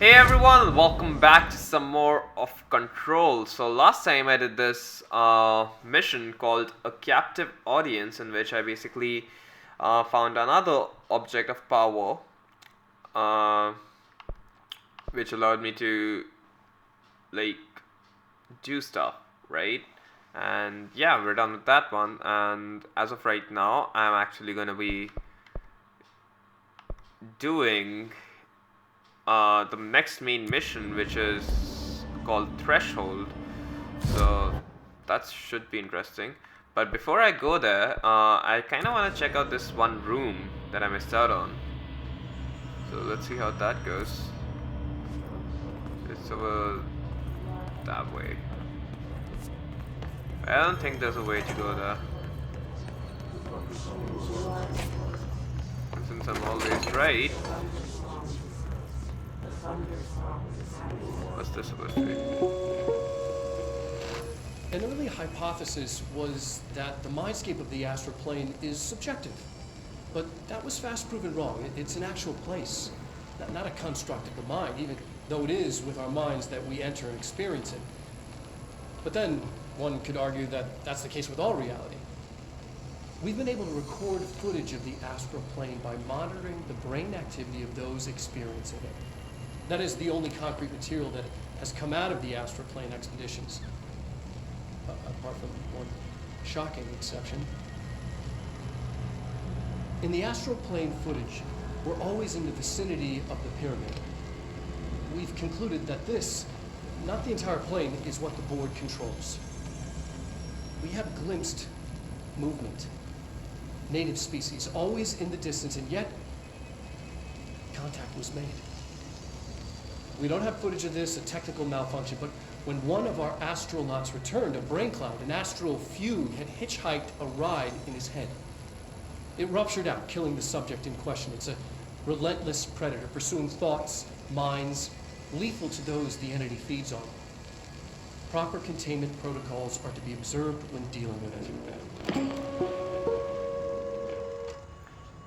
Hey everyone, welcome back to some more of Control. So last time I did this mission called a captive audience, in which I basically found another object of power, uh, which allowed me to like do stuff, right? And yeah, we're done with that one. And as of right now, I'm actually gonna be doing the next main mission, which is called Threshold. So that should be interesting. But before I go there, I kind of want to check out this one room that I missed out on. So let's see how that goes. It's over that way. I don't think there's a way to go there. Since I'm always right. What's this supposed to be? An early hypothesis was that the mindscape of the astral plane is subjective. But that was fast proven wrong. It's an actual place, not a construct of the mind, even though it is with our minds that we enter and experience it. But then one could argue that that's the case with all reality. We've been able to record footage of the astral plane by monitoring the brain activity of those experiencing it. That is the only concrete material that has come out of the astral plane expeditions. Apart from one shocking exception. In the astral plane footage, we're always in the vicinity of the pyramid. We've concluded that this, not the entire plane, is what the board controls. We have glimpsed movement, native species, always in the distance, and yet contact was made. We don't have footage of this, a technical malfunction, but when one of our astronauts returned, a brain cloud, an astral fugue, had hitchhiked a ride in his head. It ruptured out, killing the subject in question. It's a relentless predator, pursuing thoughts, minds, lethal to those the entity feeds on. Proper containment protocols are to be observed when dealing with it.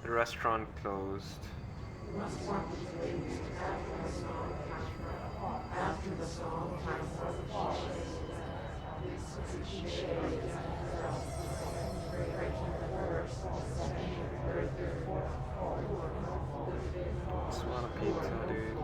The restaurant closed. After the song, Just want a pizza, dude.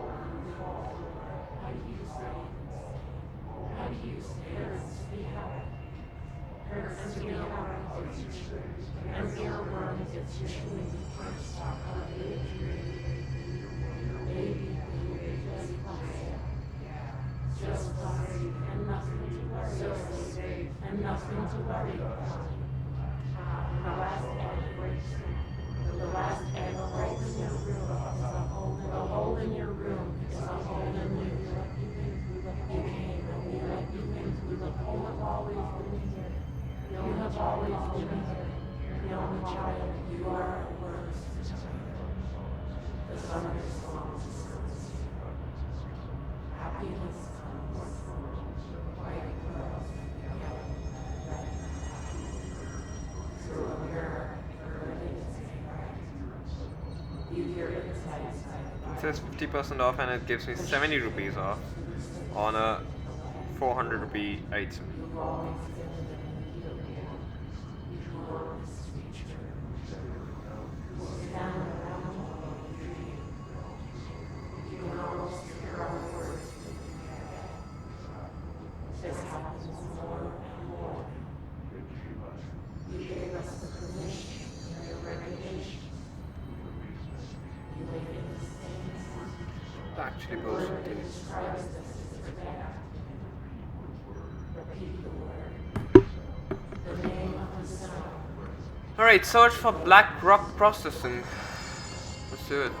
and nothing to worry about. The last egg breaks in your room is a hole in your room is a hole in you. You came and you've been through the hole. You have always been here. You have always been here. The only child you are at worst. The summer songs. Happiness comes. White pearls. Through a mirror. It says 50% off and it gives me 70 rupees off on a 400 rupee item. Actually bullshit, dude. Alright, search for black rock processing. Let's do it.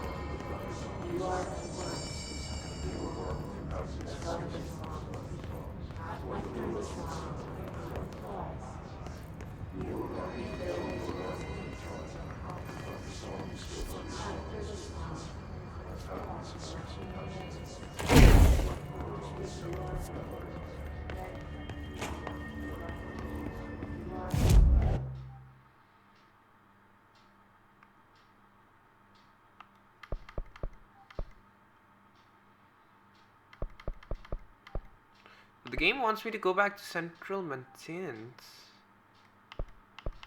The game wants me to go back to central maintenance.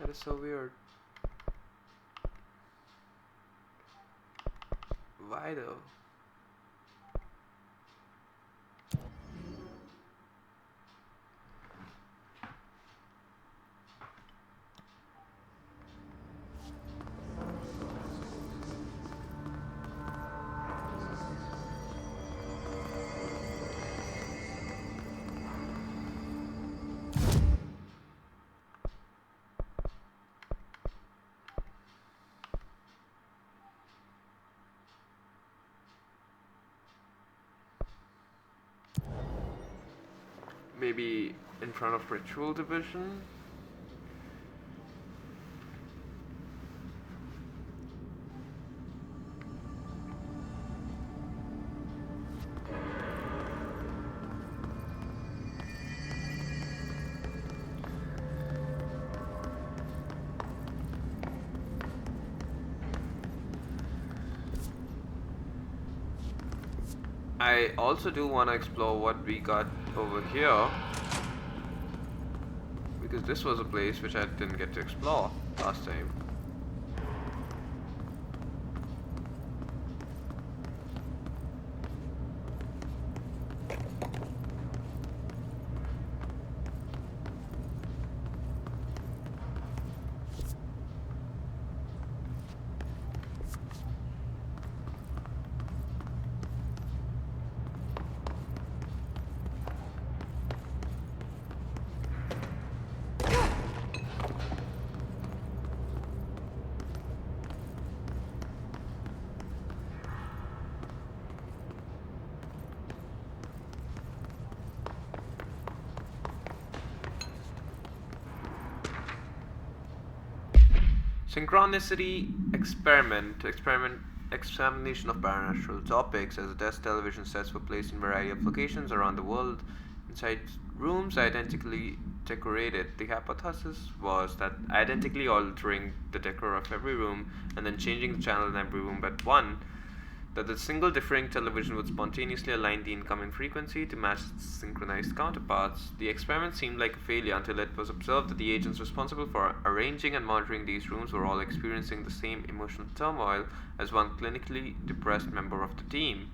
That is so weird. Why though? Maybe in front of Ritual Division? I also do want to explore what we got over here, because this was a place which I didn't get to explore last time. Synchronicity examination of paranormal topics. As the test television sets were placed in a variety of locations around the world inside rooms identically decorated. The hypothesis was that identically altering the decor of every room and then changing the channel in every room but one, that the single differing television would spontaneously align the incoming frequency to match its synchronized counterparts. The experiment seemed like a failure until it was observed that the agents responsible for arranging and monitoring these rooms were all experiencing the same emotional turmoil as one clinically depressed member of the team,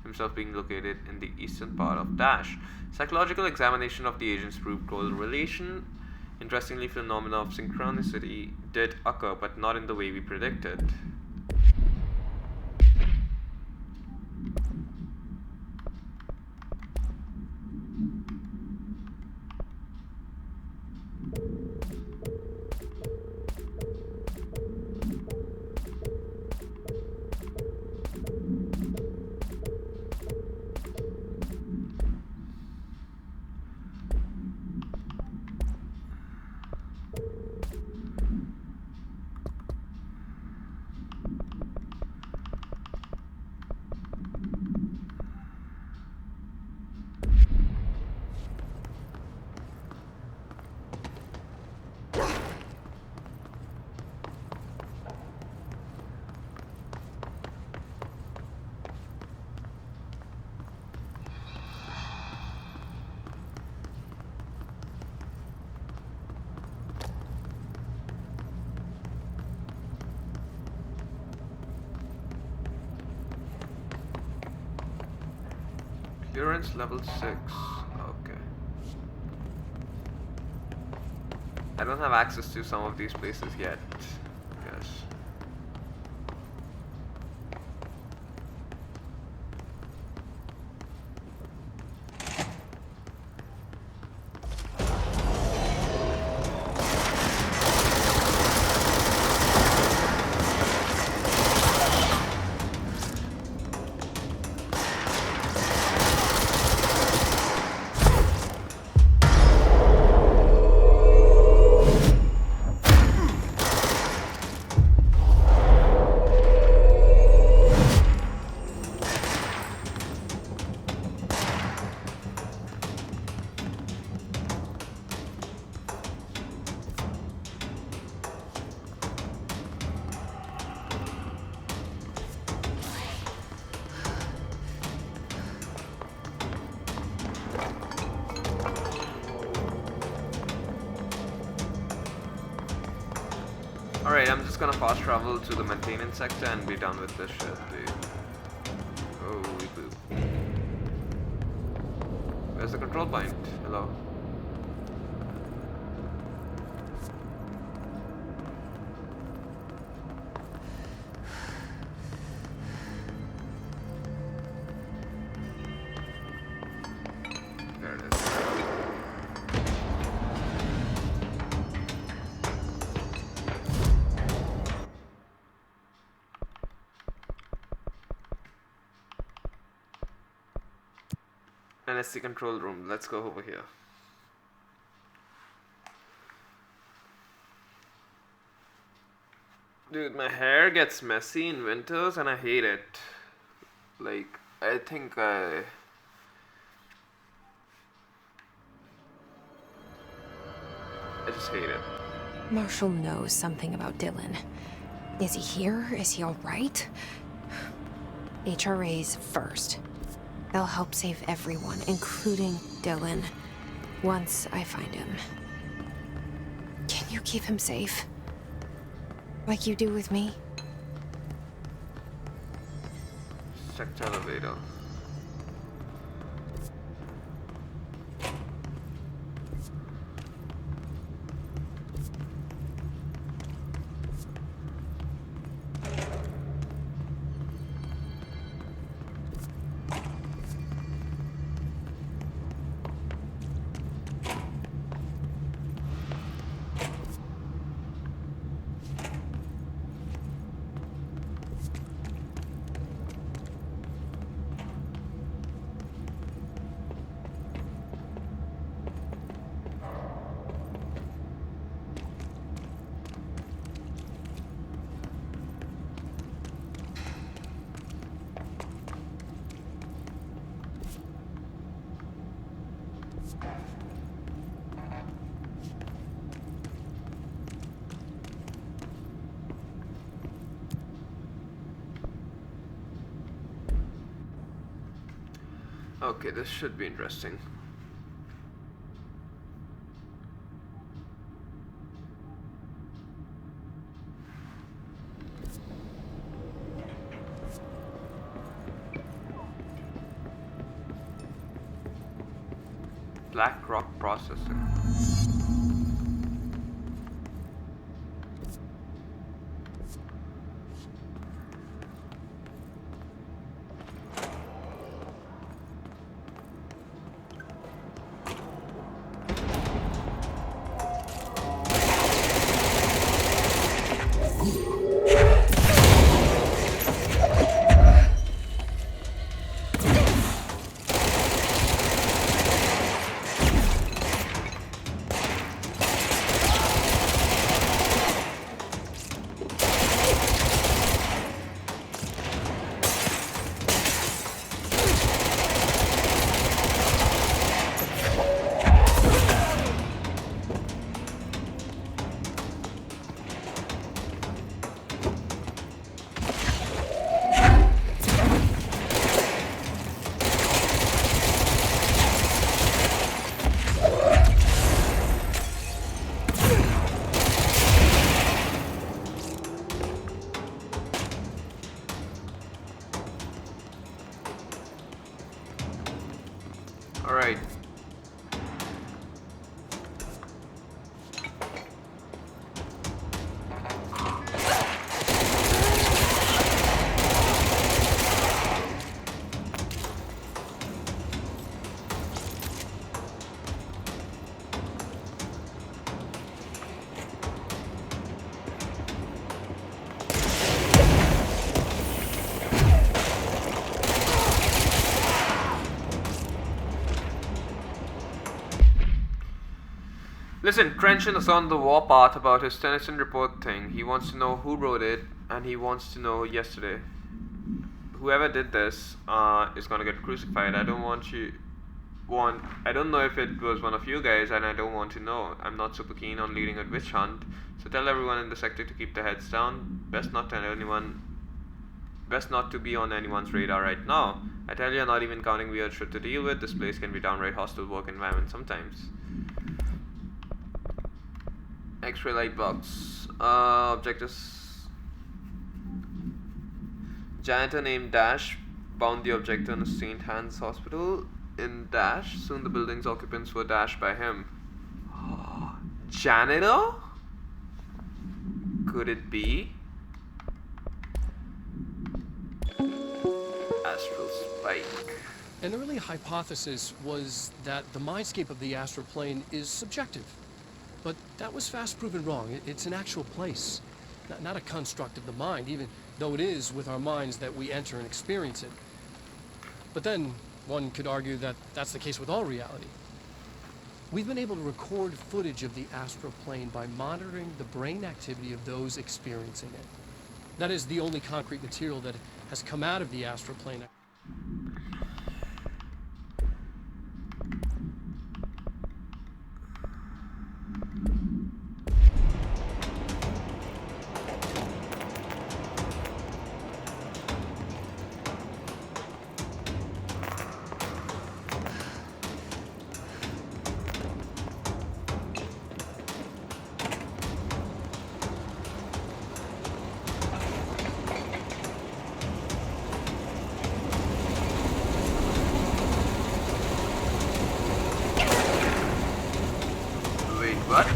himself being located in the eastern part of Dash. Psychological examination of the agents proved correlation. Interestingly, phenomena of synchronicity did occur, but not in the way we predicted. Clearance level 6. Okay. I don't have access to some of these places yet. Yes. gonna fast travel to the maintenance sector and be done with this shit, dude. Holy poop. Where's the control point? Hello? There it is. NSC control room. Let's go over here. Dude, my hair gets messy in winters and I hate it. Like, I think I just hate it. Marshall knows something about Dylan. Is he here? Is he alright? HRAs first. They'll help save everyone, including Dylan, once I find him. Can you keep him safe? Like you do with me? Sector elevator. Okay, this should be interesting. Black rock processing. Alright. Listen, Trenchant is on the warpath about his Tennyson report thing. He wants to know who wrote it, and he wants to know yesterday. Whoever did this is gonna get crucified. I don't know if it was one of you guys, and I don't want to know. I'm not super keen on leading a witch hunt, so tell everyone in the sector to keep their heads down. Best not to be on anyone's radar right now. I tell you, not even counting weird shit to deal with, this place can be downright hostile work environment sometimes. X-ray light box. Objectives Janitor named Dash found the objector in a St. Hans hospital in Dash. Soon the building's occupants were dashed by him. Janitor? Could it be? Astral spike. An early hypothesis was that the mindscape of the astral plane is subjective. But that was fast proven wrong. It's an actual place, not a construct of the mind, even though it is with our minds that we enter and experience it. But then, one could argue that that's the case with all reality. We've been able to record footage of the astral plane by monitoring the brain activity of those experiencing it. That is the only concrete material that has come out of the astral plane. Wait, what?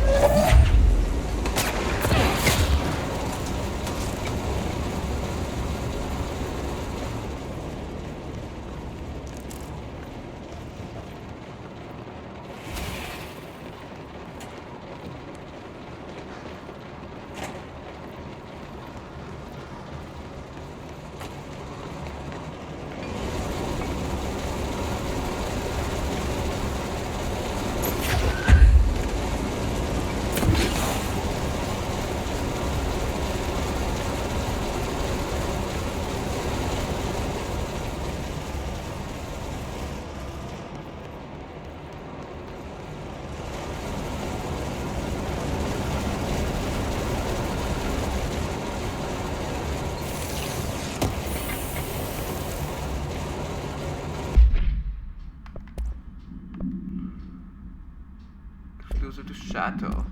Exclusive to Shatter.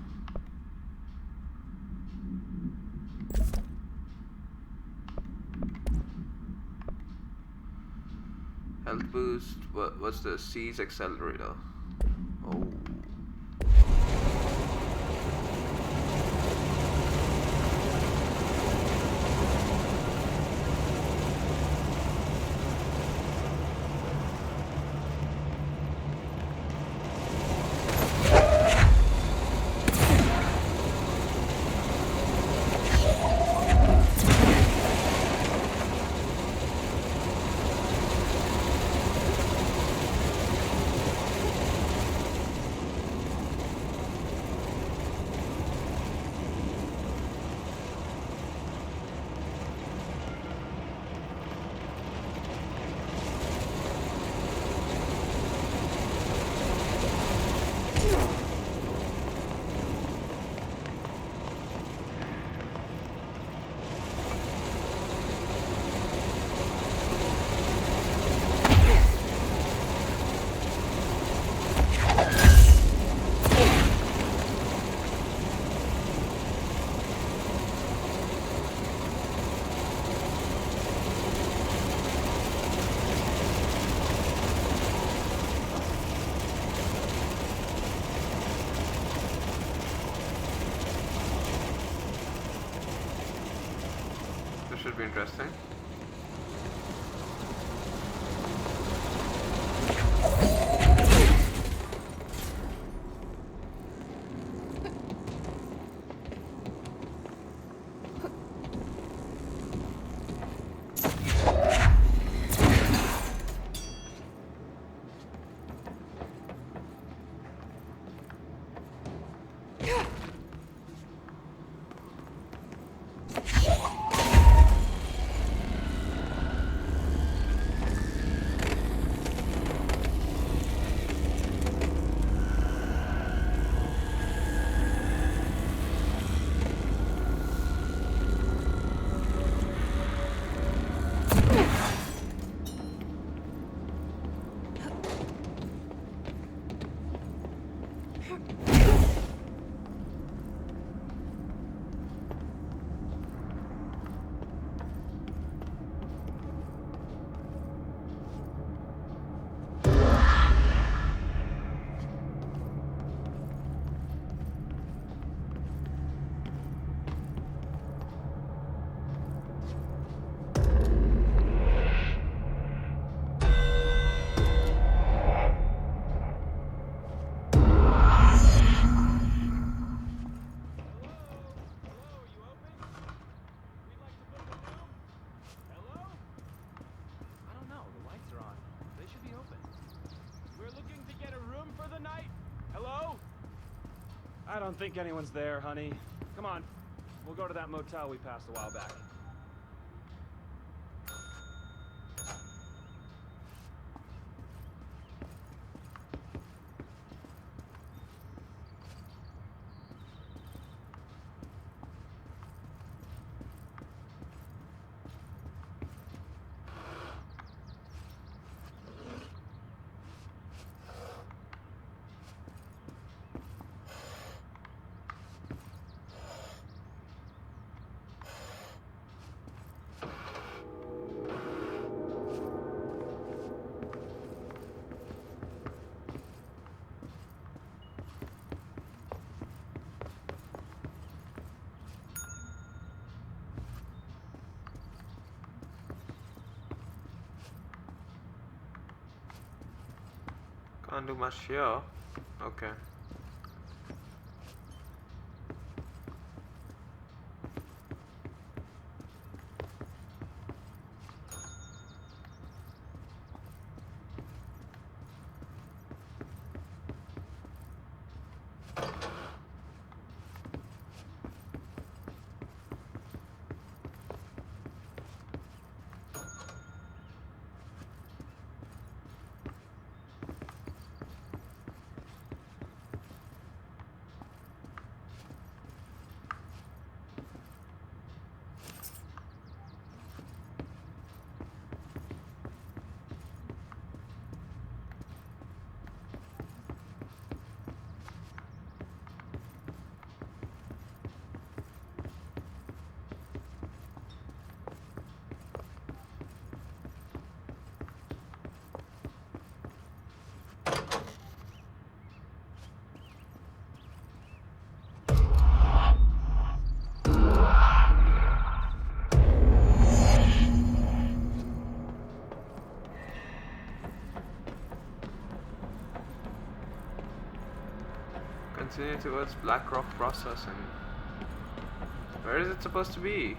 Health boost. What's the C's accelerator? Oh. This should be interesting. I don't think anyone's there, honey. Come on. We'll go to that motel we passed a while back. Can't do much here. Okay. Continue towards Blackrock processing. Where is it supposed to be?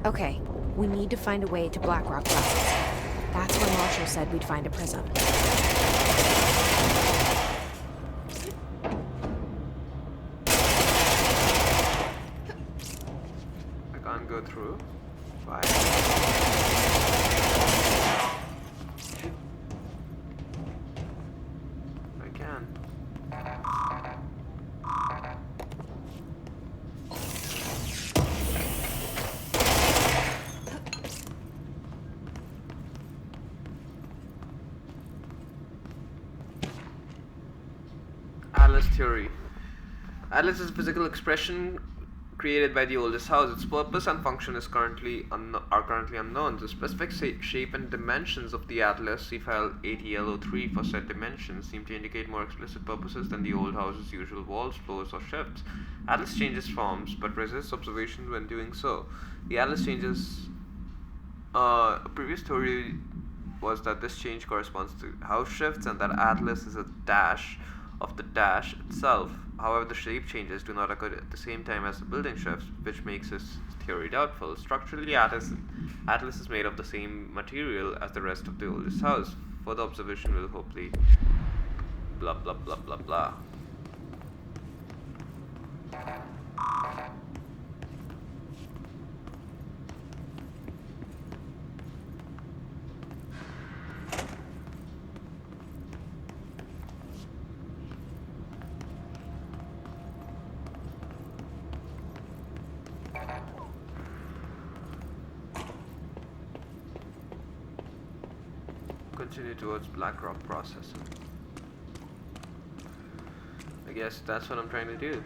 Okay, we need to find a way to Blackrock Labs. That's where Marshall said we'd find a prism. I can't go through. Why? I can. Atlas theory. Atlas is a physical expression created by the oldest house. Its purpose and function is currently unknown. The specific shape and dimensions of the Atlas, see file ATL03 for said dimensions, seem to indicate more explicit purposes than the old house's usual walls, floors, or shifts. Atlas changes forms, but resists observation when doing so. The Atlas changes. A previous theory was that this change corresponds to house shifts and that Atlas is a dash of the dash itself. However, the shape changes do not occur at the same time as the building shifts, which makes this theory doubtful. Structurally, Atlas is made of the same material as the rest of the oldest house. Further observation will hopefully blah blah blah blah blah. Continue towards Blackrock processing. I guess that's what I'm trying to do.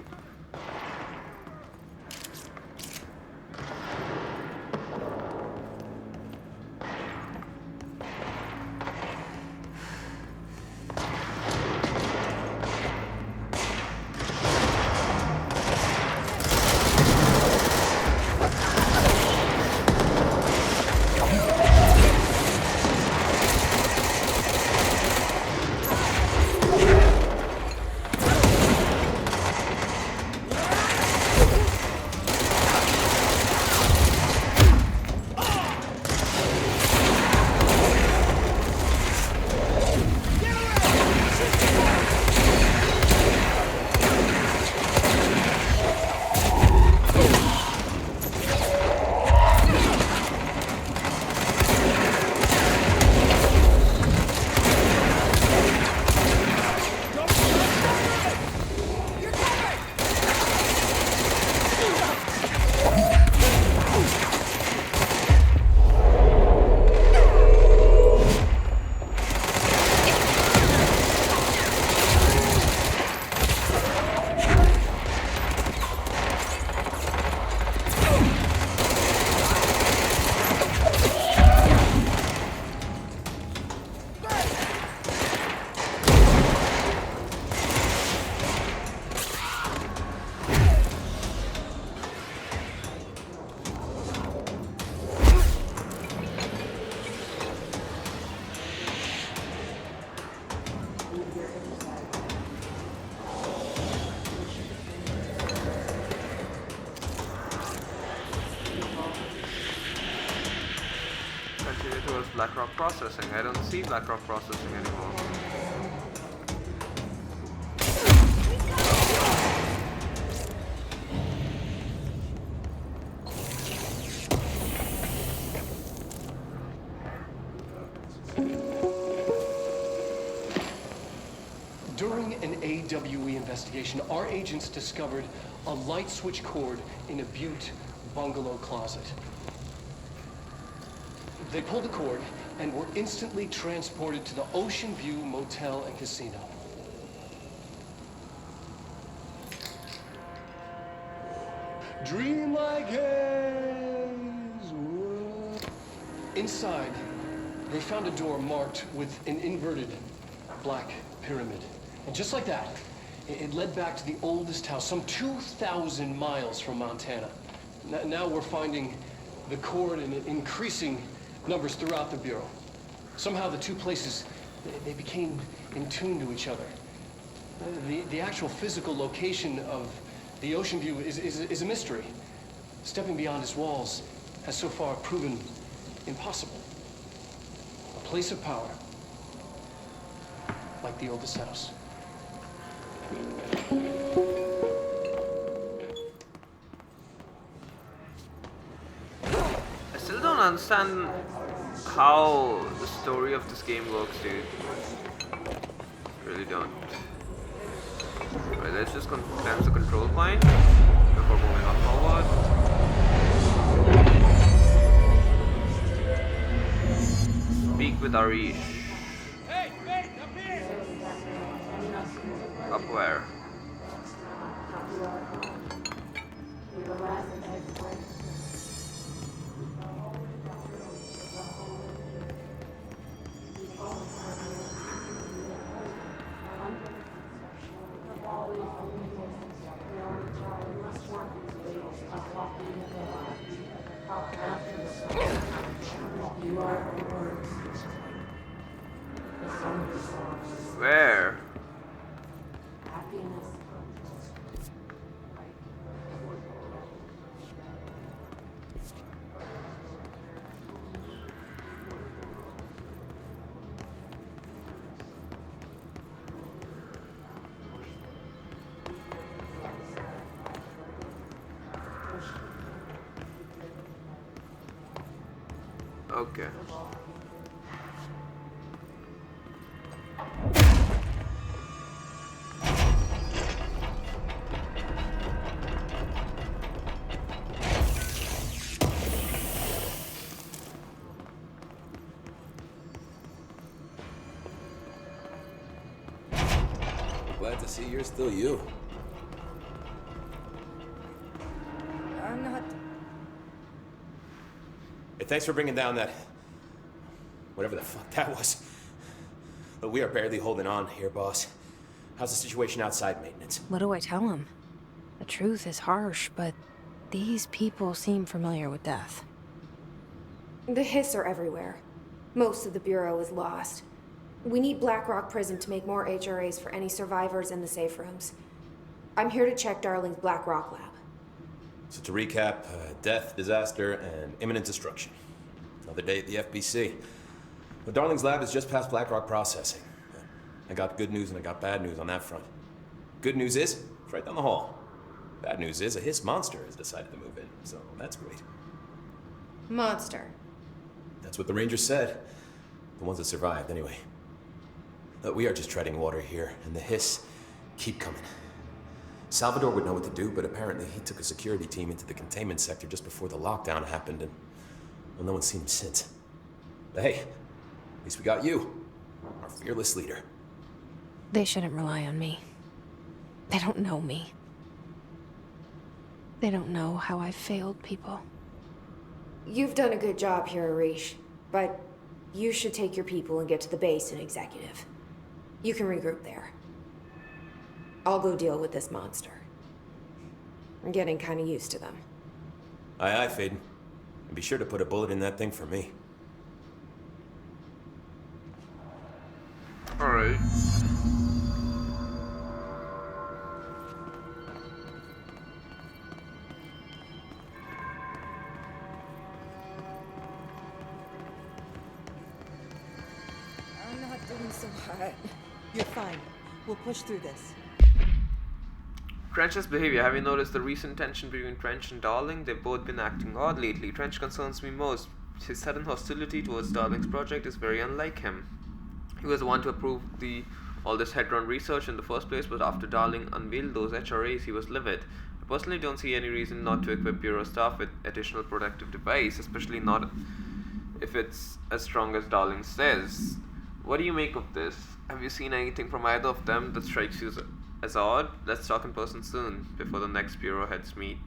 Continue towards Blackrock Processing. I don't see Blackrock Processing anymore. During an AWE investigation, our agents discovered a light switch cord in a Butte bungalow closet. They pulled the cord and were instantly transported to the Ocean View Motel and Casino. Dream like haze. Inside, they found a door marked with an inverted black pyramid. And just like that, it led back to the oldest house, some 2,000 miles from Montana. Now we're finding the cord in increasing numbers throughout the Bureau. Somehow the two places, they became in tune to each other. The actual physical location of the Ocean View is a mystery. Stepping beyond its walls has so far proven impossible. A place of power, like the oldest house. I still don't understand how the story of this game works, dude. Really don't. Alright, let's just cleanse the control point before moving on forward. Speak with Arish. Hey, wait, up here! Up where? Where? Okay. glad to see you're still you. I'm not... Hey, thanks for bringing down that... whatever the fuck that was. But we are barely holding on here, boss. How's the situation outside maintenance? What do I tell him? The truth is harsh, but these people seem familiar with death. The hiss are everywhere. Most of the Bureau is lost. We need Blackrock Prison to make more HRAs for any survivors in the safe rooms. I'm here to check Darling's Blackrock lab. So to recap, death, disaster, and imminent destruction. Another day at the FBC. But Darling's lab is just past Blackrock processing. I got good news and I got bad news on that front. Good news is, it's right down the hall. Bad news is, a hiss monster has decided to move in, so that's great. Monster. That's what the Rangers said. The ones that survived, anyway. But we are just treading water here, and the hiss keep coming. Salvador would know what to do, but apparently he took a security team into the containment sector just before the lockdown happened, and well, no one's seen him since. But hey, at least we got you, our fearless leader. They shouldn't rely on me. They don't know me. They don't know how I've failed people. You've done a good job here, Arish, but you should take your people and get to the base in Executive. You can regroup there. I'll go deal with this monster. I'm getting kind of used to them. Aye, aye, Faden. And be sure to put a bullet in that thing for me. Alright. I'm not doing so hot. You're fine. We'll push through this. Trench's behavior. Have you noticed the recent tension between Trench and Darling? They've both been acting odd lately. Trench concerns me most. His sudden hostility towards Darling's project is very unlike him. He was the one to approve all this Hedron research in the first place, but after Darling unveiled those HRAs, he was livid. I personally don't see any reason not to equip Bureau staff with additional protective device, especially not if it's as strong as Darling says. What do you make of this? Have you seen anything from either of them that strikes you as odd? Let's talk in person soon, before the next Bureau heads meet.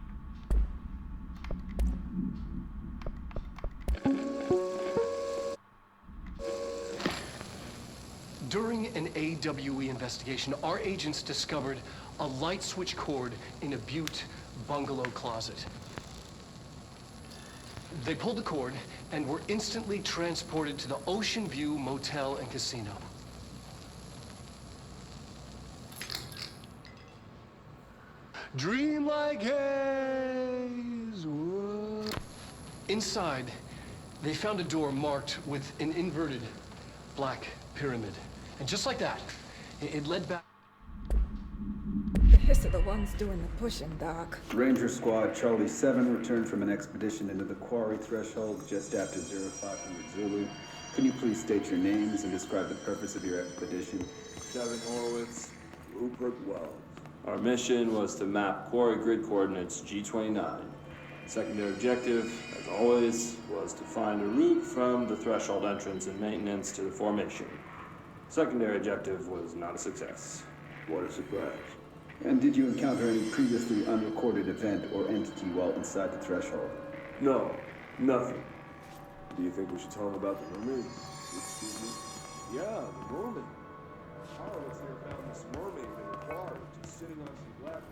During an AWE investigation, our agents discovered a light switch cord in a Butte bungalow closet. They pulled the cord and were instantly transported to the Ocean View Motel and Casino. Dream like haze. Whoa. Inside, they found a door marked with an inverted black pyramid. And just like that, it led back. The hiss are the ones doing the pushing, Doc. Ranger Squad Charlie 7 returned from an expedition into the quarry threshold just after 0500 Zulu. Can you please state your names and describe the purpose of your expedition? Kevin Horowitz, Rupert Wells. Our mission was to map quarry grid coordinates G29. Secondary objective, as always, was to find a route from the threshold entrance and maintenance to the formation. Secondary objective was not a success. What a surprise. And did you encounter any previously unrecorded event or entity while inside the threshold? No, nothing. Do you think we should tell him about the mermaid? Excuse me? Yeah, the mermaid. Horowitz here found this mermaid in her car, just sitting on some black rock.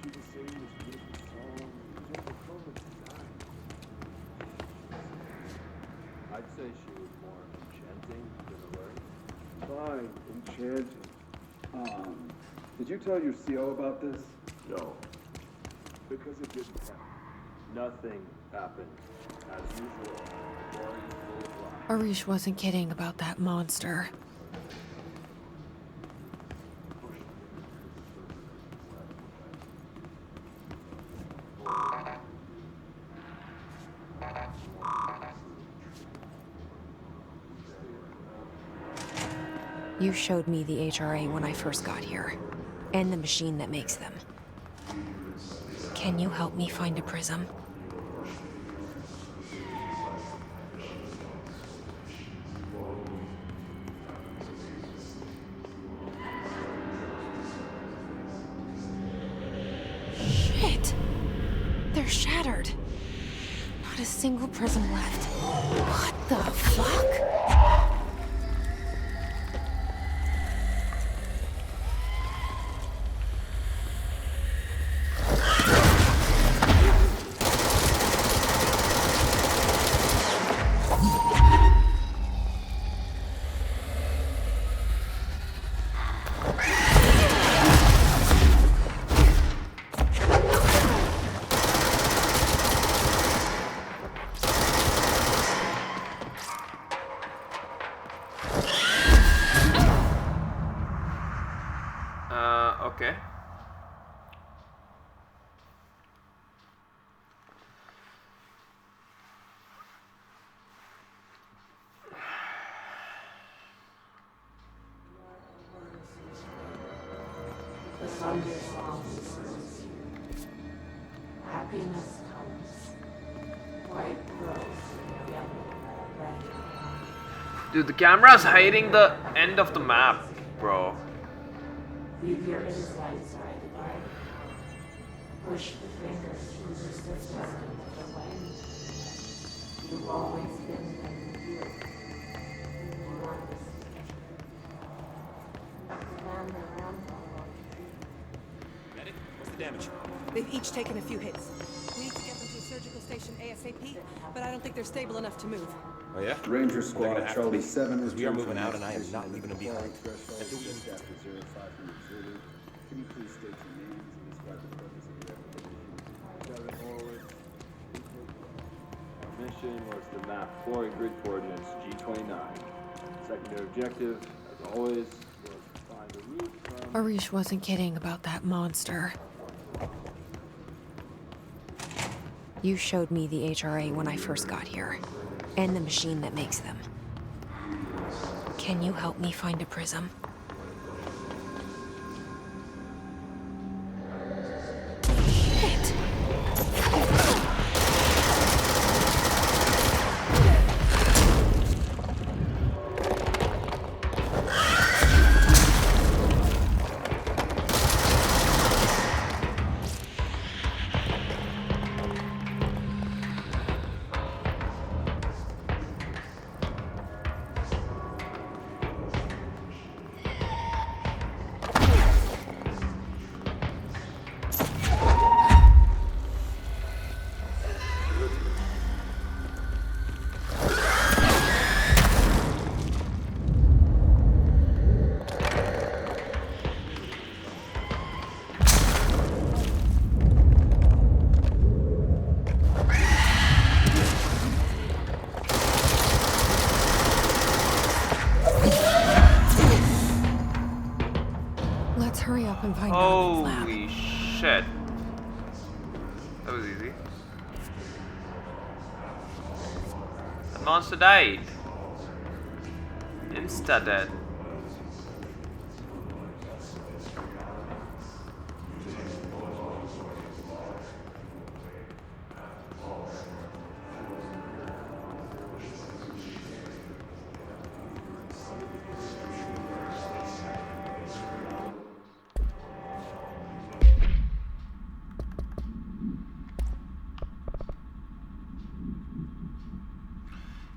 She was saying it was beautiful song, just a perfect design. I'd say she was more enchanting than alluring. Fine, enchanting. Did you tell your CO about this? No, because it didn't happen. Nothing happened. As usual, the quarry is full of lies. Arish wasn't kidding about that monster. You showed me the HRA when I first got here, and the machine that makes them. Can you help me find a prism? single prism left. What the fuck? Okay. The thunderstorms. Happiness comes. White rose, yellow, red. Dude, the camera's hiding the end of the map, bro. Leave your insides by the way. Push the fingers through the system of the wind. You've always been there here. You want this. Medic, what's the damage? They've each taken a few hits. We need to get them to a surgical station ASAP, but I don't think they're stable enough to move. Oh yeah? Ranger They're Squad gonna have Charlie to be, 7 because we are returned moving from out and I am expedition not into leaving them the behind. Threshold At the just end. after 0500 Zulu. Can you please state your names and describe the purpose of your expedition? Our mission was to map quarry grid coordinates G29. Secondary objective, as always, was to find a route from... Arish wasn't kidding about that monster. You showed me the HRA when I first got here, and the machine that makes them. Can you help me find a prism? Shit! Let's hurry up and find Norman's lab. Holy shit. That was easy. The monster died. Insta dead.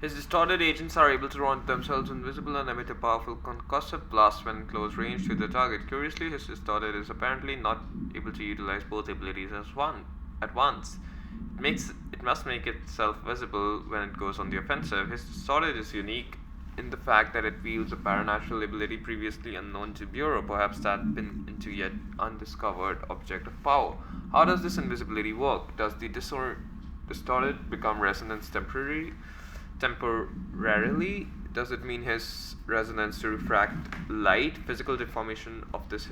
His distorted agents are able to render themselves invisible and emit a powerful concussive blast when in close range to the target. Curiously, his distorted is apparently not able to utilize both abilities at once. It must make itself visible when it goes on the offensive. His distorted is unique in the fact that it wields a paranatural ability previously unknown to Bureau, perhaps tapped into yet undiscovered object of power. How does this invisibility work? Does the distorted become resonance temporarily? Does it mean his resonance to refract light? Physical deformation of this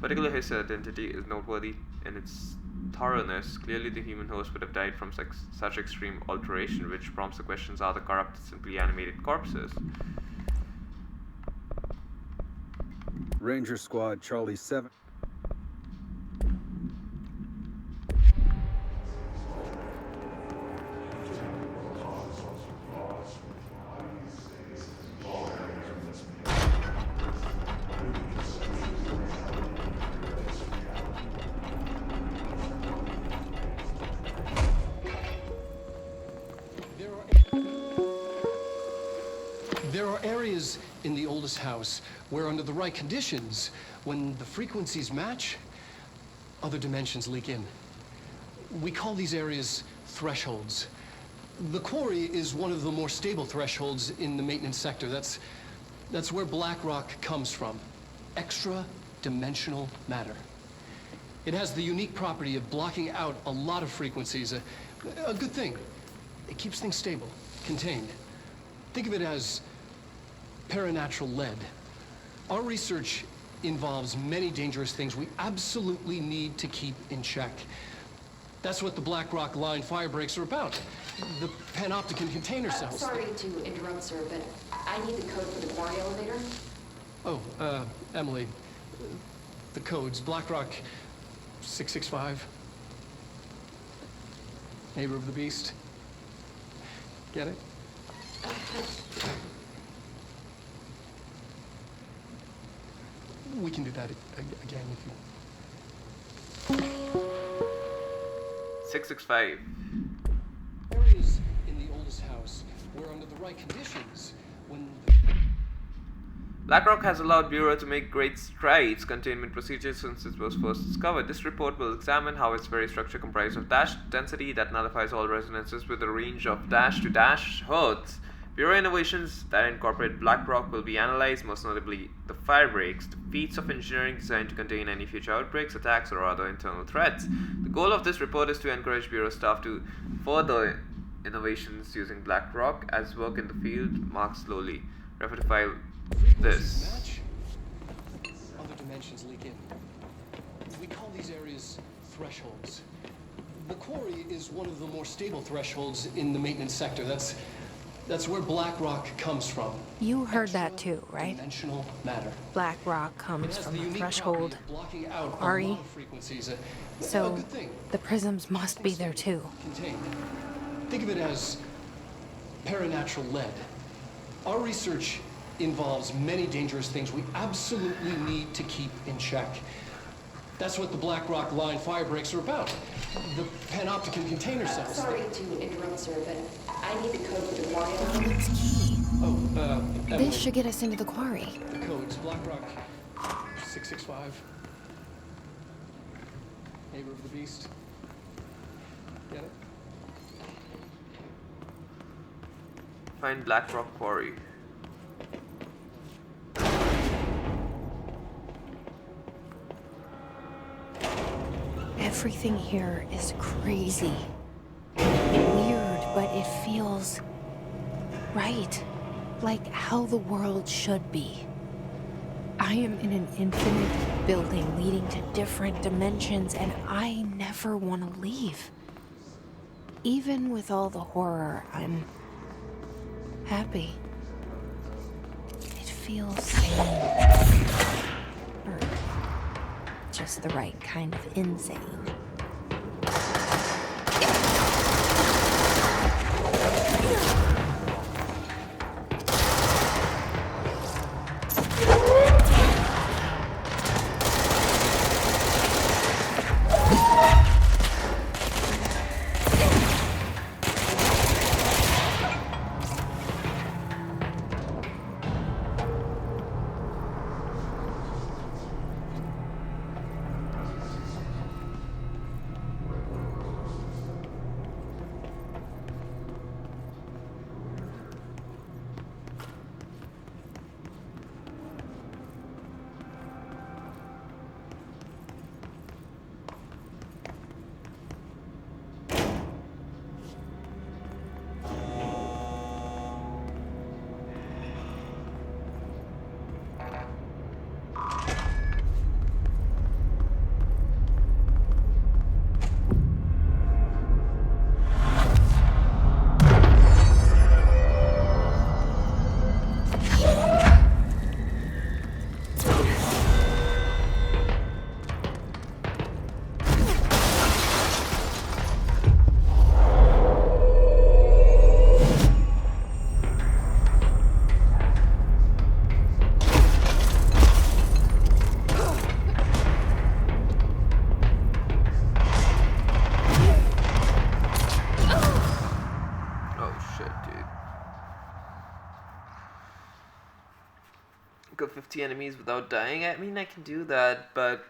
particular his identity is noteworthy in its thoroughness. Clearly the human host would have died from such extreme alteration, which prompts the questions: are the corrupted simply animated corpses? Ranger Squad Charlie 7. There are areas in the oldest house where, under the right conditions, when the frequencies match, other dimensions leak in. We call these areas thresholds. The quarry is one of the more stable thresholds in the maintenance sector. That's where black rock comes from. Extra-dimensional matter. It has the unique property of blocking out a lot of frequencies. A good thing. It keeps things stable, contained. Think of it as paranatural lead. Our research involves many dangerous things we absolutely need to keep in check. That's what the black rock line fire breaks are about. The panopticon container cells. Sorry to interrupt, sir, but I need the code for the quarry elevator. Oh, Emily. The codes. Black Rock 665. Neighbor of the Beast. Get it? We can do that again if you... 665. Areas in the oldest house where, under the right conditions, when the... BlackRock has allowed Bureau to make great strides containment procedures since it was first discovered. This report will examine how its very structure comprised of dash density that nullifies all resonances with a range of dash to dash hertz. Bureau innovations that incorporate BlackRock will be analyzed, most notably the fire breaks, the feats of engineering designed to contain any future outbreaks, attacks, or other internal threats. The goal of this report is to encourage Bureau staff to further innovations using BlackRock as work in the field marks slowly. Refer to file this. Match. Other dimensions leak in. We call these areas thresholds. The quarry is one of the more stable thresholds in the maintenance sector. That's where black rock comes from. You heard that too, right? Dimensional matter. Black rock comes from a threshold. Quarry. So the prisms must be there too. Contained. Think of it as paranatural lead. Our research involves many dangerous things we absolutely need to keep in check. That's what the black rock line fire breaks are about. The panopticon container cells. Sorry to interrupt, sir, but I need the code for the quarry. It's key. Oh, This should get us into the quarry. The codes, Black Rock 665. Neighbor of the Beast. Get it? Find BlackRock Quarry. Everything here is crazy. Weird, but it feels right. Like how the world should be. I am in an infinite building leading to different dimensions, and I never want to leave. Even with all the horror, I'm happy. It feels sane. Or just the right kind of insane. kill 50 enemies without dying. I mean, I can do that, but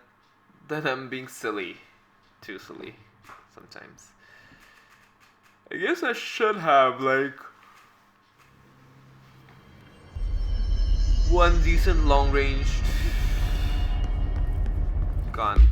then I'm being silly. Too silly sometimes. I guess I should have, like, one decent long-range gun.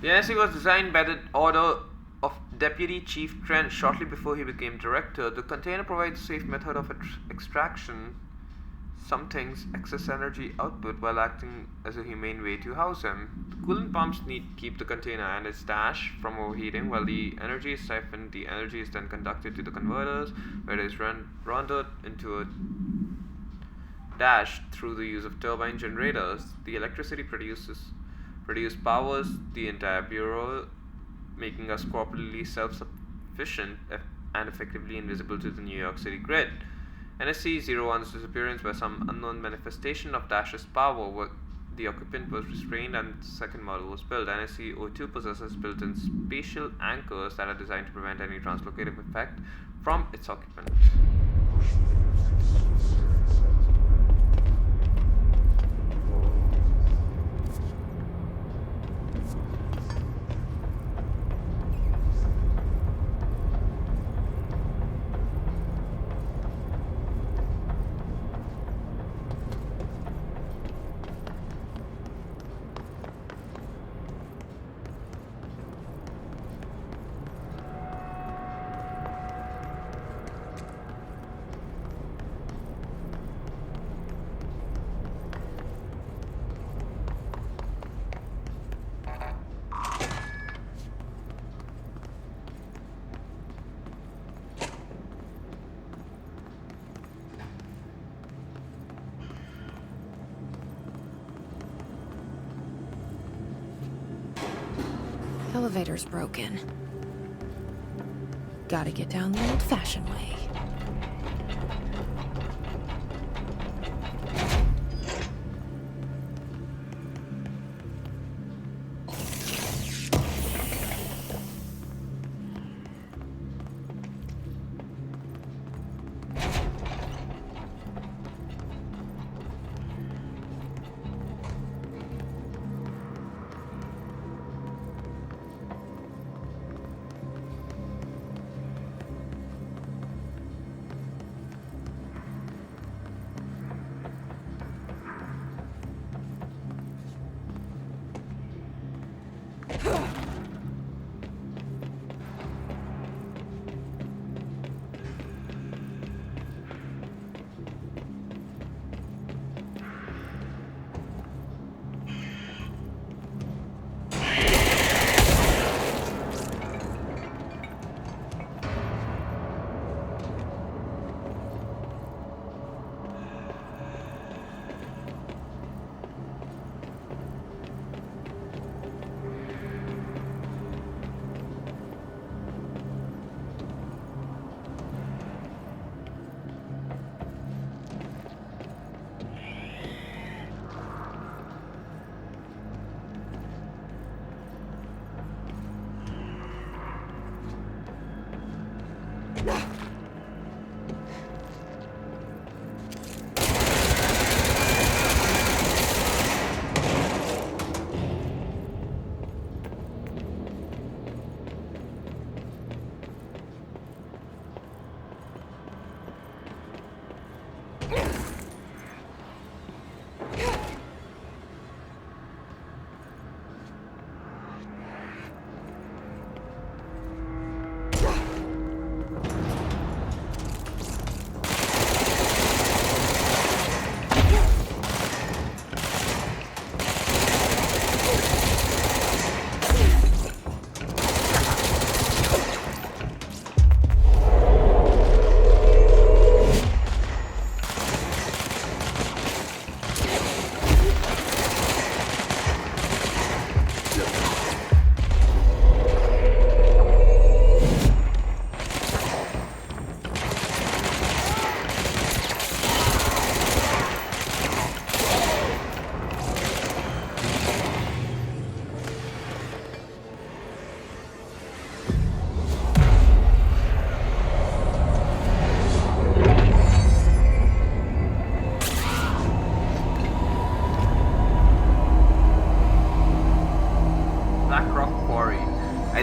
The NSC was designed by the order of Deputy Chief Trent shortly before he became director. The container provides a safe method of extraction, some things excess energy output, while acting as a humane way to house him. The coolant pumps keep the container and its dash from overheating. While the energy is siphoned, the energy is then conducted to the converters, where it is rendered into a dash through the use of turbine generators. The electricity produced powers the entire bureau, making us corporately self-sufficient and effectively invisible to the New York City grid. NSC-01's disappearance by some unknown manifestation of Dash's power. The occupant was restrained and the second model was built. NSC-02 possesses built-in spatial anchors that are designed to prevent any translocative effect from its occupant. Elevator's broken. Gotta get down the old-fashioned way.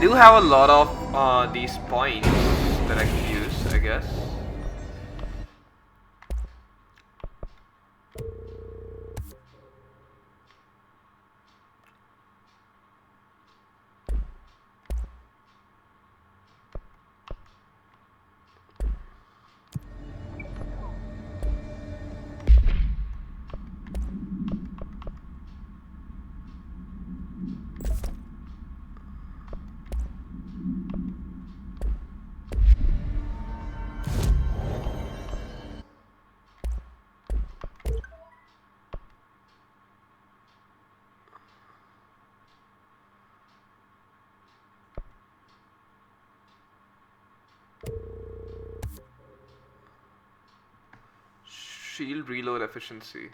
do have a lot of these points that I can use, I guess. Shield reload efficiency.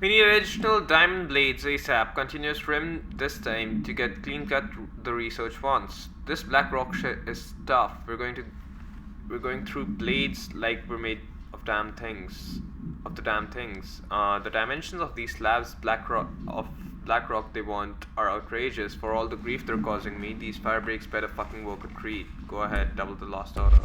We need additional diamond blades ASAP. Continuous rim this time to get clean cut the research wants. This black rock shit is tough. We're going through blades like we're made of of the damn things. The dimensions of these slabs, black rock they want are outrageous. For all the grief they're causing me, these fire breaks better fucking work a treat. Go ahead, double the lost order.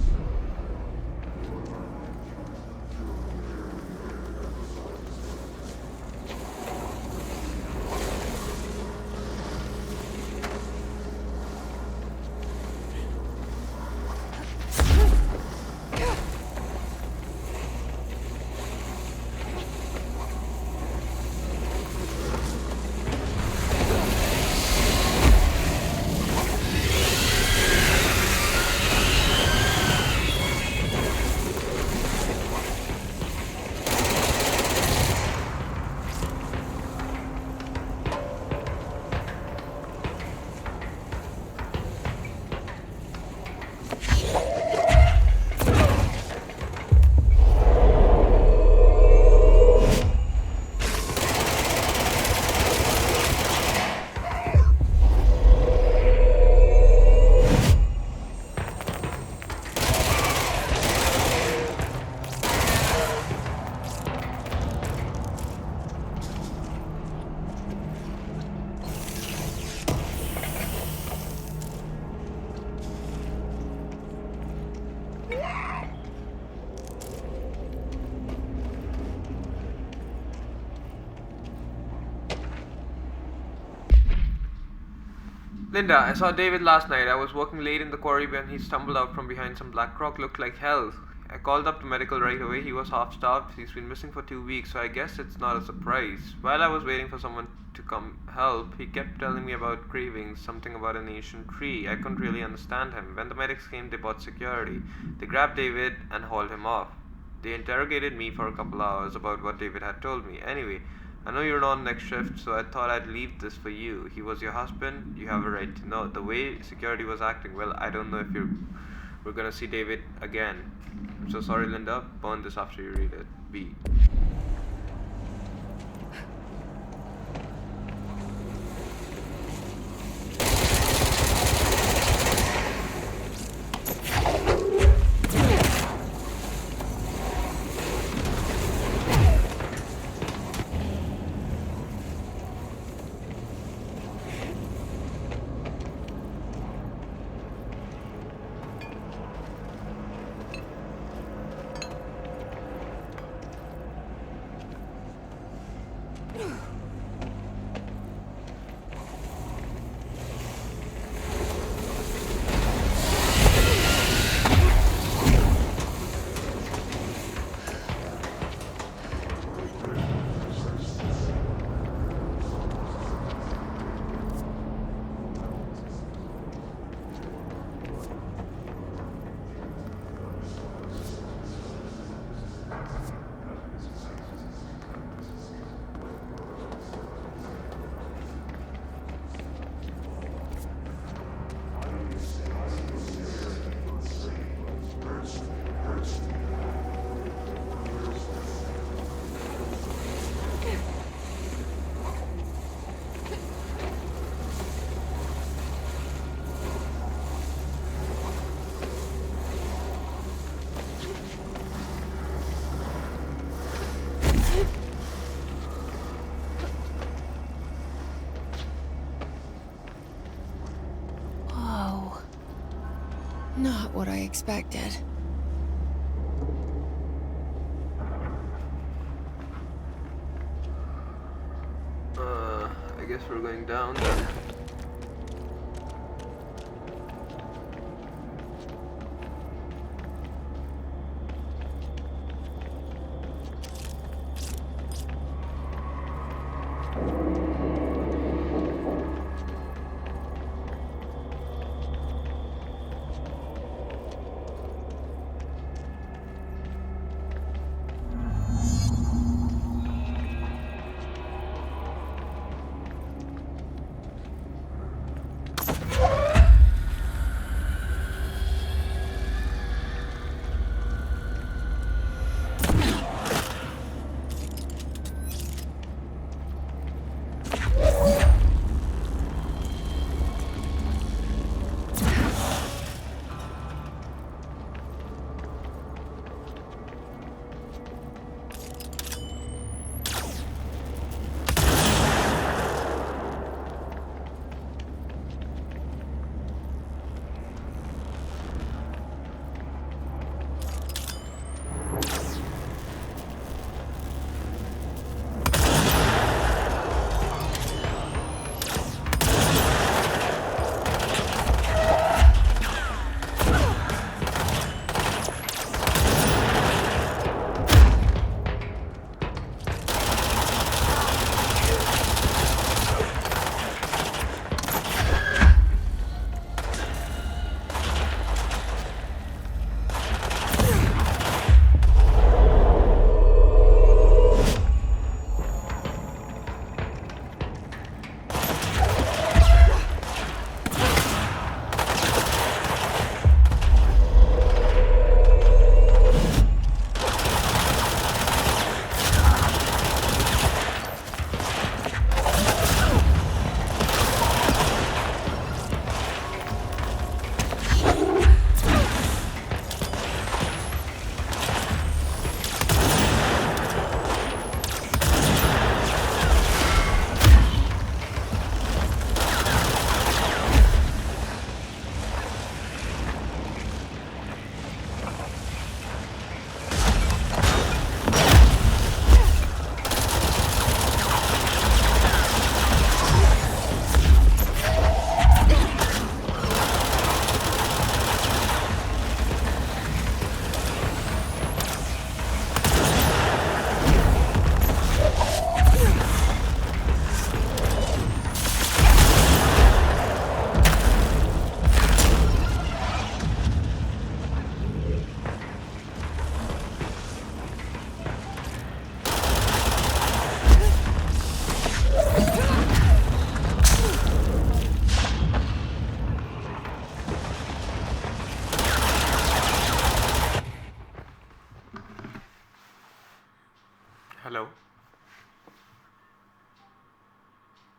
Linda, I saw David last night. I was working late in the quarry when he stumbled out from behind some black rock. Looked like hell. I called up the medical right away. He was half starved. He's been missing for 2 weeks, so I guess it's not a surprise. While I was waiting for someone to come help, he kept telling me about cravings, something about an ancient tree. I couldn't really understand him. When the medics came, they brought security. They grabbed David and hauled him off. They interrogated me for a couple hours about what David had told me. Anyway, I know you're on next shift, so I thought I'd leave this for you. He was your husband. You have a right to know. The way security was acting, well, I don't know if we're gonna see David again. I'm so sorry, Linda. Burn this after you read it. B. Not what I expected. I guess we're going down then.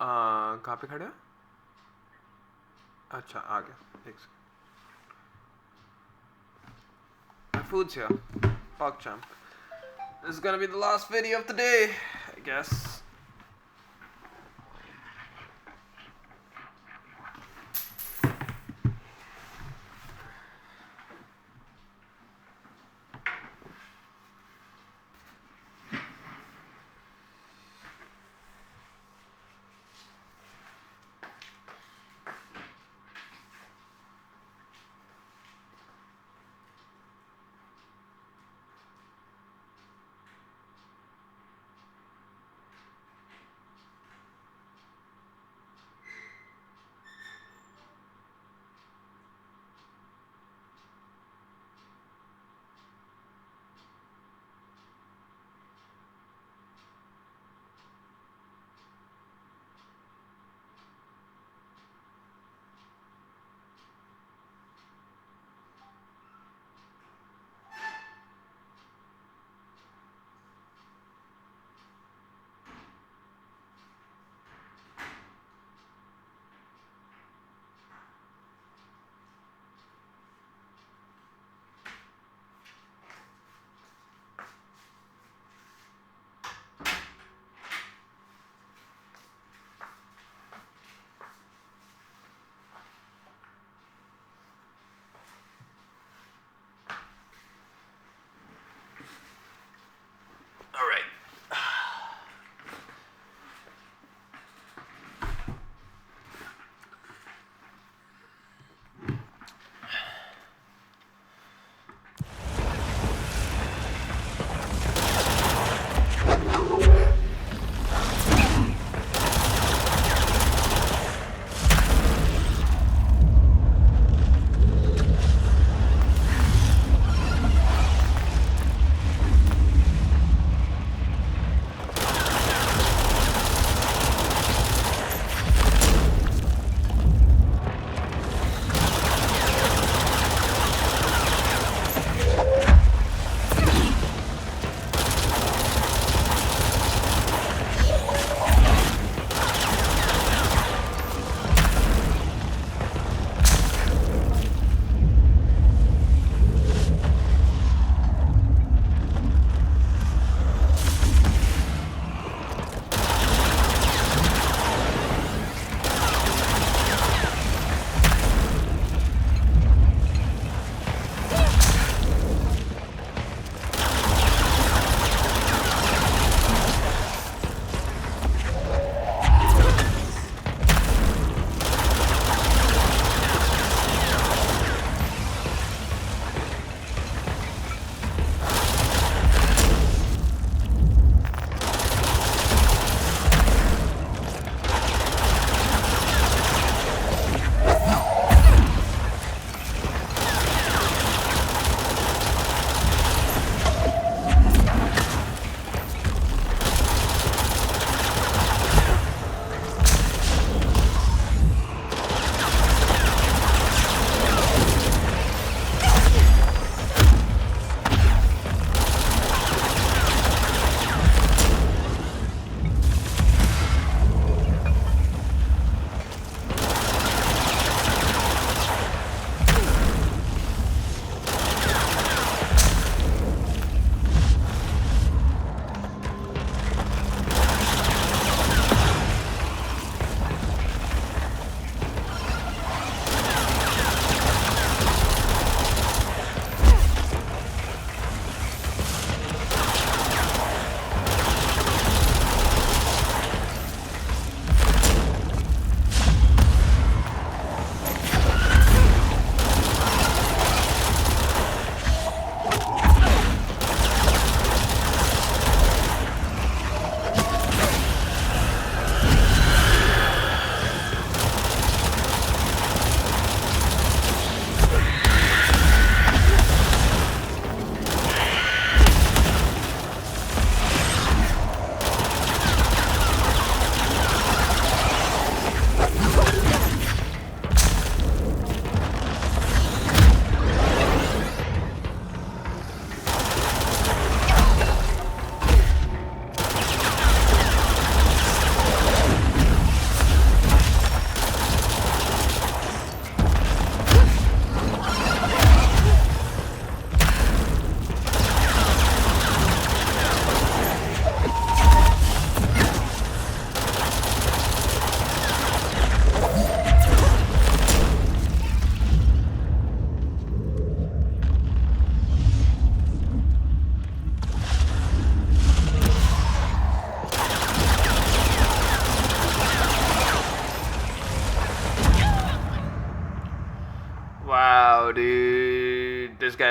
कहाँ पे खड़े हो? अच्छा आ गया, एक second. My food's here. Pork chop. This is gonna be the last video of the day, I guess.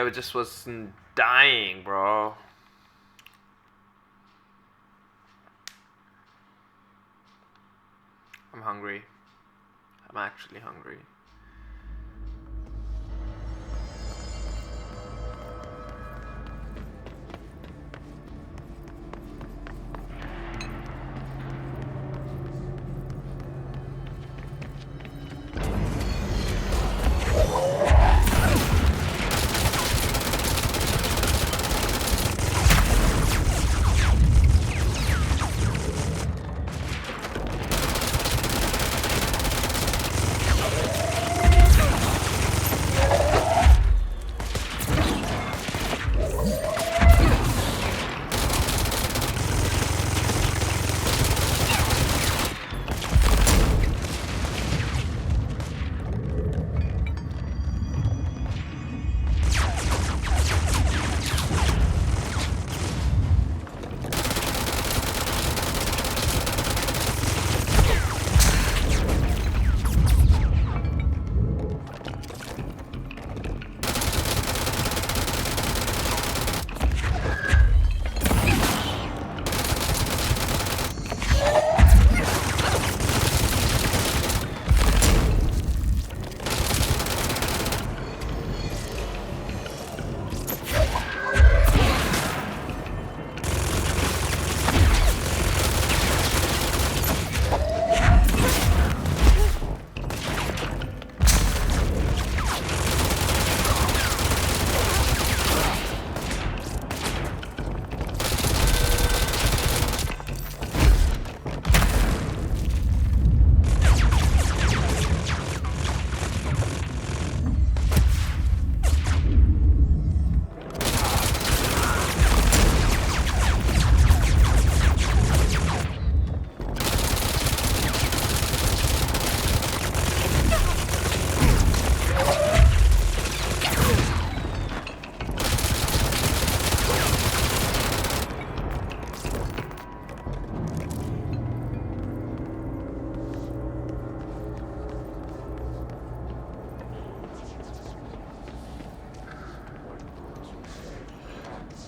guy just was dying, bro. I'm hungry. I'm actually hungry.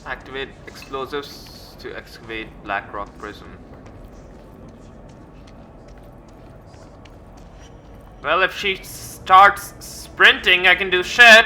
Activate explosives to excavate Blackrock Prison. Well, if she starts sprinting, I can do shit.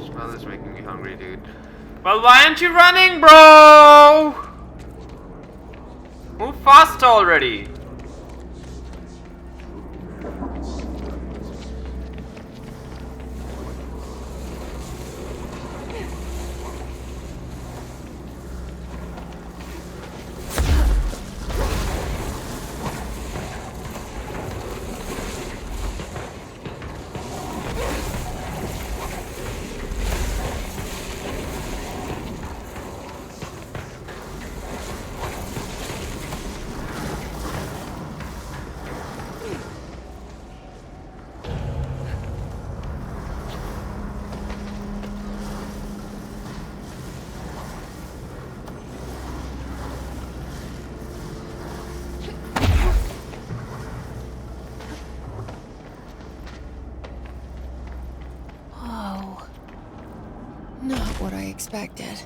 Smell is making me hungry, dude. Well, why aren't you running, bro? Move fast already. What I expected.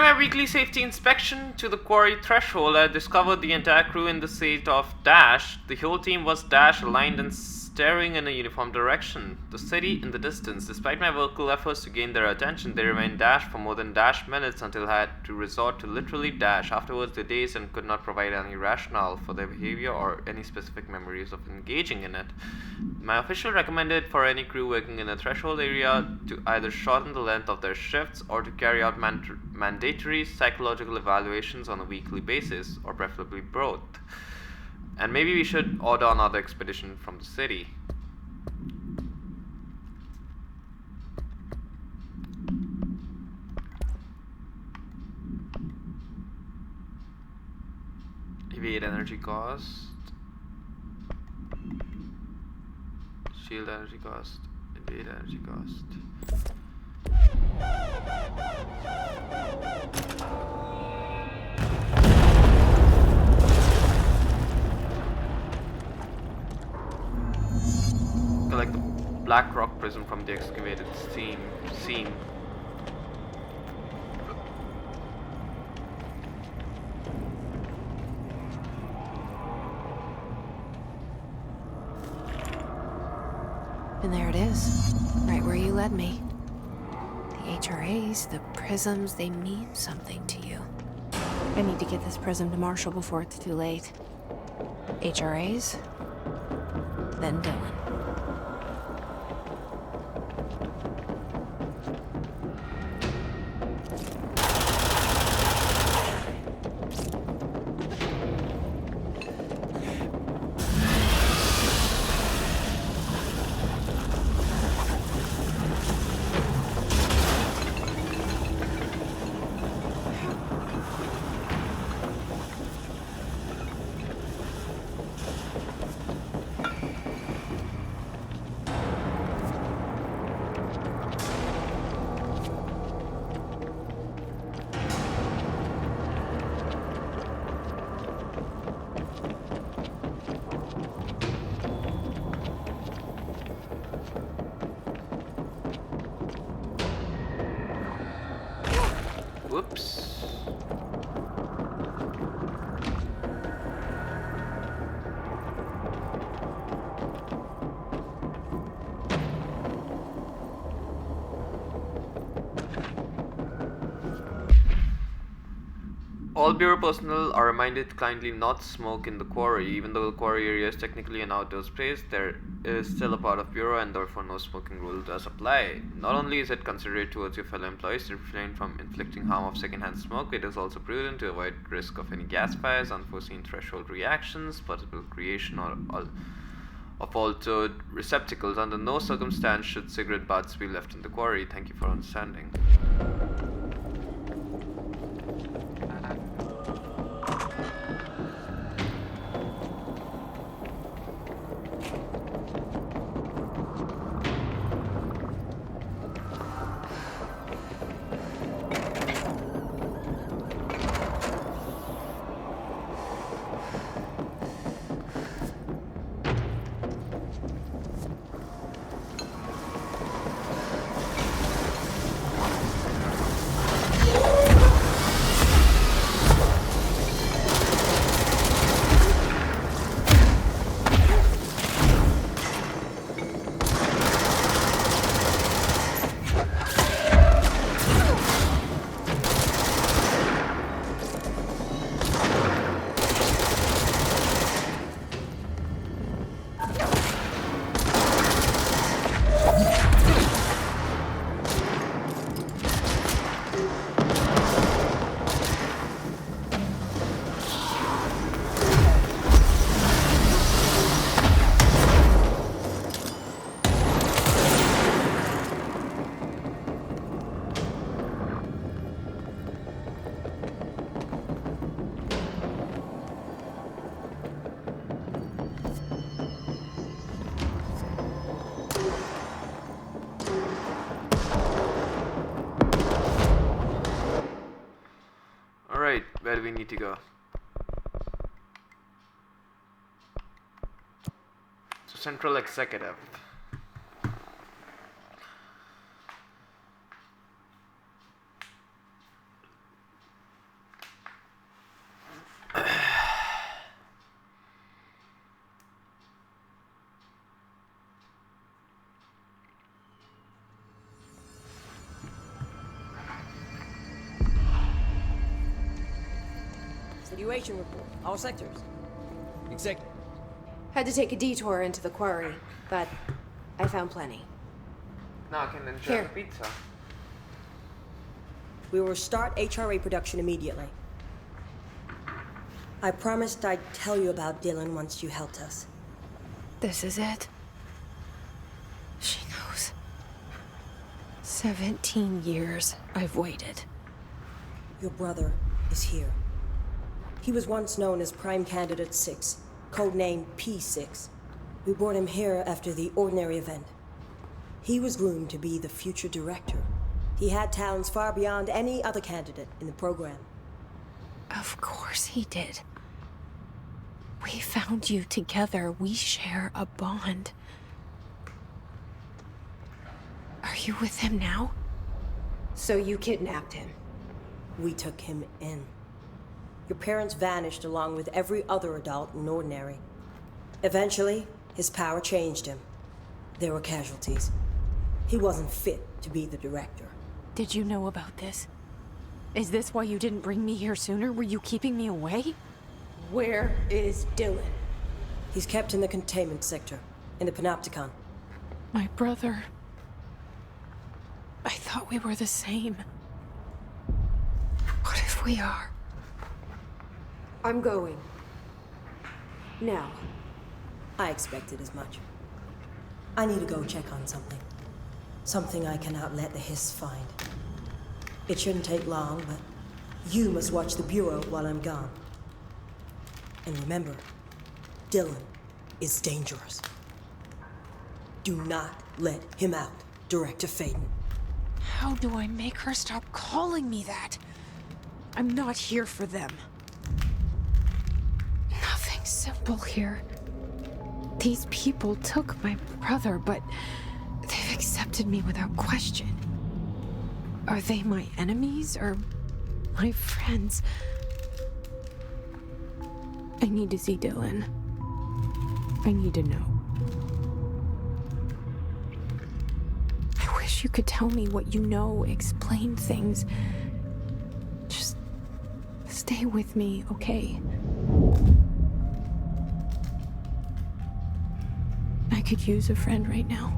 my weekly safety inspection to the quarry threshold, I discovered the entire crew in the state of dash. The whole team was dash aligned and staring in a uniform direction. The city in the distance. Despite my vocal efforts to gain their attention, they remained dash for more than dash minutes until I had to resort to literally dash. Afterwards, they dazed and could not provide any rationale for their behavior or any specific memories of engaging in it. My official recommended for any crew working in a threshold area to either shorten the length of their shifts or to carry out mandatory psychological evaluations on a weekly basis, or preferably both. And maybe we should order another expedition from the city. Evade energy cost. Shield energy cost. Evade energy cost. Collect the black rock prism from the excavated seam. And there it is, right where you led me. The HRAs, the prisms, they mean something to you. I need to get this prism to Marshall before it's too late. HRAs, then Dylan. Whoops. All Bureau personnel are reminded to kindly not smoke in the quarry. Even though the quarry area is technically an outdoor space, there is still a part of Bureau and therefore no smoking rule does apply. Not only is it considerate towards your fellow employees to refrain from inflicting harm of secondhand smoke, it is also prudent to avoid risk of any gas fires, unforeseen threshold reactions, possible creation of altered receptacles. Under no circumstance should cigarette butts be left in the quarry. Thank you for understanding. Where do we need to go? So Central Executive. Situation report. All sectors. Executive. Had to take a detour into the quarry, but I found plenty. Now I can enjoy Here. the pizza. We will start HRA production immediately. I promised I'd tell you about Dylan once you helped us. This is it. She knows. 17 years I've waited. Your brother is here. He was once known as Prime Candidate 6, codenamed P6. We brought him here after the ordinary event. He was groomed to be the future director. He had talents far beyond any other candidate in the program. Of course he did. We found you together. We share a bond. Are you with him now? So you kidnapped him? We took him in. Your parents vanished along with every other adult in Ordinary. Eventually, his power changed him. There were casualties. He wasn't fit to be the director. Did you know about this? Is this why you didn't bring me here sooner? Were you keeping me away? Where is Dylan? He's kept in the containment sector, in the Panopticon. My brother. I thought we were the same. What if we are? I'm going. Now. I expected as much. I need to go check on something. Something I cannot let the Hiss find. It shouldn't take long, but you must watch the Bureau while I'm gone. And remember, Dylan is dangerous. Do not let him out, Director Faden. How do I make her stop calling me that? I'm not here for them. Nothing simple here. These people took my brother, but they've accepted me without question. Are they my enemies or my friends? I need to see Dylan. I need to know. I wish you could tell me what you know, explain things. Just stay with me, okay? I could use a friend right now.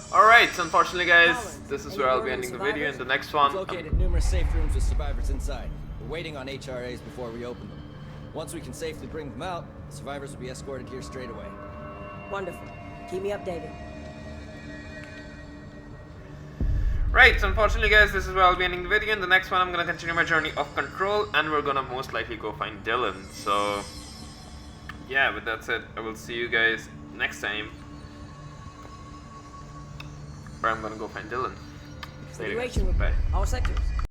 Alright, so unfortunately guys, this is where I'll be ending the video. In the next one, We've located numerous safe rooms with survivors inside. We're waiting on HRAs before we open them. Once we can safely bring them out, the survivors will be escorted here straight away. Wonderful. Keep me updated. Right, so unfortunately guys, this is where I'll be ending the video. In the next one, I'm gonna continue my journey of control, and we're gonna most likely go find Dylan. So, yeah, but that's it. I will see you guys next time. Where I'm gonna go find Dylan. Later, guys. Situation report. Bye. All sectors.